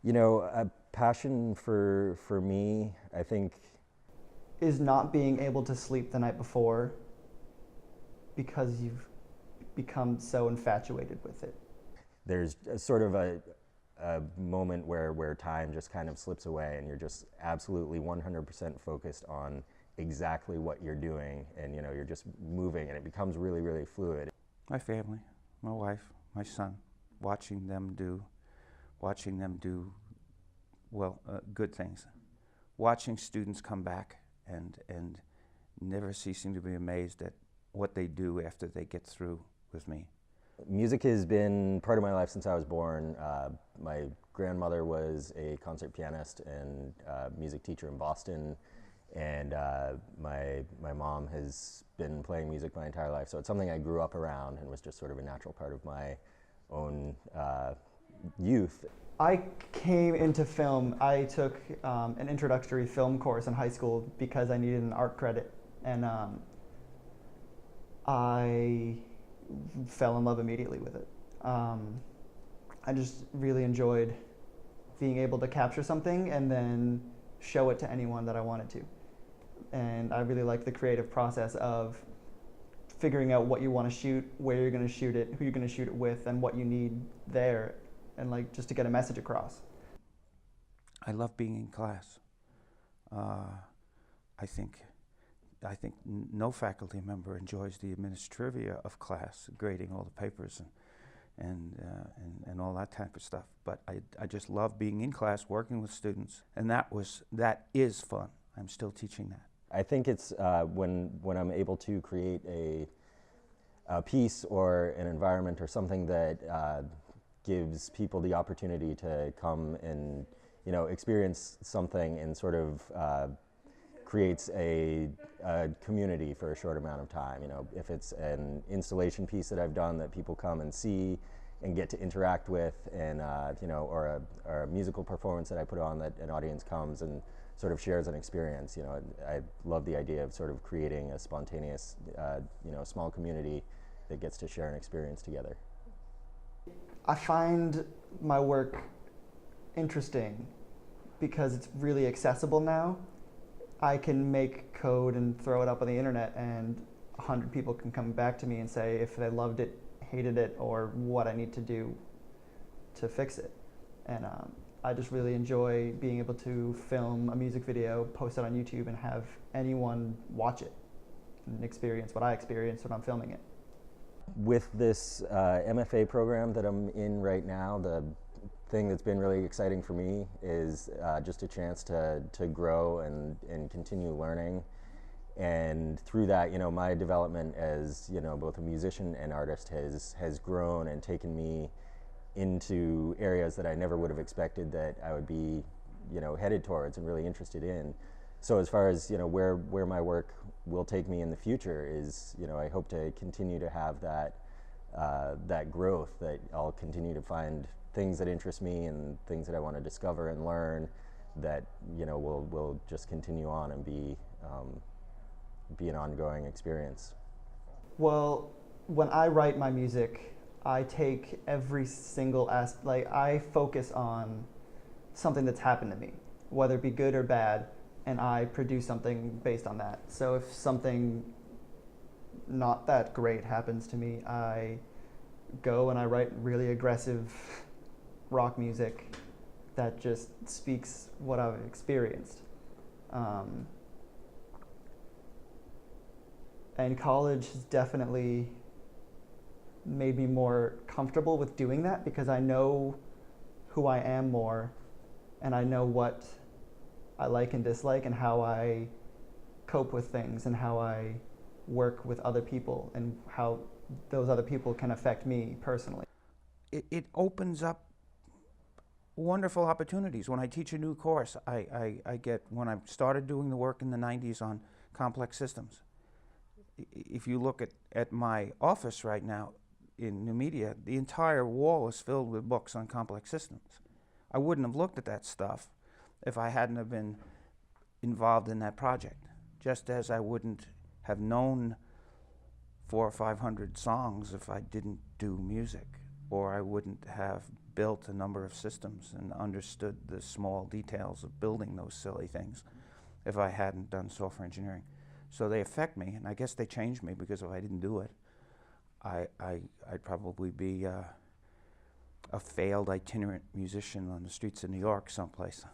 You know, a passion for me, I think, Is not being able to sleep the night before because you've become so infatuated with it. there's a sort of a moment where time just kind of slips away and you're just absolutely 100% focused on exactly what you're doing, and you know you're just moving and it becomes really really fluid. My family, my wife, my son, watching them do good things, watching students come back and never ceasing to be amazed at what they do after they get through with me. Music has been part of my life since I was born. My grandmother was a concert pianist and music teacher in Boston, and my mom has been playing music my entire life. So it's something I grew up around and was just sort of a natural part of my own youth. I came into film. I took an introductory film course in high school because I needed an art credit, and I fell in love immediately with it. I just really enjoyed being able to capture something and then show it to anyone that I wanted to. And I really like the creative process of figuring out what you want to shoot, where you're going to shoot it, who you're going to shoot it with, and what you need there, and like just to get a message across. I love being in class. I think no faculty member enjoys the administrivia of class, grading all the papers and all that type of stuff. But I just love being in class, working with students, and that is fun. I'm still teaching that. I think it's when I'm able to create a piece or an environment or something that gives people the opportunity to come and experience something and sort of creates a community for a short amount of time. You know, if it's an installation piece that I've done that people come and see and get to interact with, and or a musical performance that I put on that an audience comes and sort of shares an experience. You know, I love the idea of sort of creating a spontaneous, small community that gets to share an experience together. I find my work interesting because it's really accessible now. I can make code and throw it up on the internet, and 100 people can come back to me and say if they loved it, hated it, or what I need to do to fix it. And I just really enjoy being able to film a music video, post it on YouTube, and have anyone watch it and experience what I experienced when I'm filming it. With this MFA program that I'm in right now, the thing that's been really exciting for me is just a chance to grow and continue learning. And through that, my development as, both a musician and artist has grown and taken me into areas that I never would have expected that I would be, headed towards and really interested in. So as far as, where my work will take me in the future is, I hope to continue to have that growth, that I'll continue to find things that interest me and things that I want to discover and learn that, will just continue on and be an ongoing experience. Well, when I write my music, I take every single I focus on something that's happened to me, whether it be good or bad, and I produce something based on that. So if something not that great happens to me, I go and I write really aggressive rock music that just speaks what I've experienced. And college has definitely made me more comfortable with doing that because I know who I am more, and I know what I like and dislike and how I cope with things and how I work with other people and how those other people can affect me personally. It opens up wonderful opportunities. When I teach a new course, I get, when I started doing the work in the 90s on complex systems, if you look at my office right now in New Media, the entire wall is filled with books on complex systems. I wouldn't have looked at that stuff if I hadn't have been involved in that project, just as I wouldn't have known 400 or 500 songs if I didn't do music, or I wouldn't have built a number of systems and understood the small details of building those silly things if I hadn't done software engineering. So they affect me, and I guess they changed me, because if I didn't do it, I'd probably be a failed itinerant musician on the streets of New York someplace.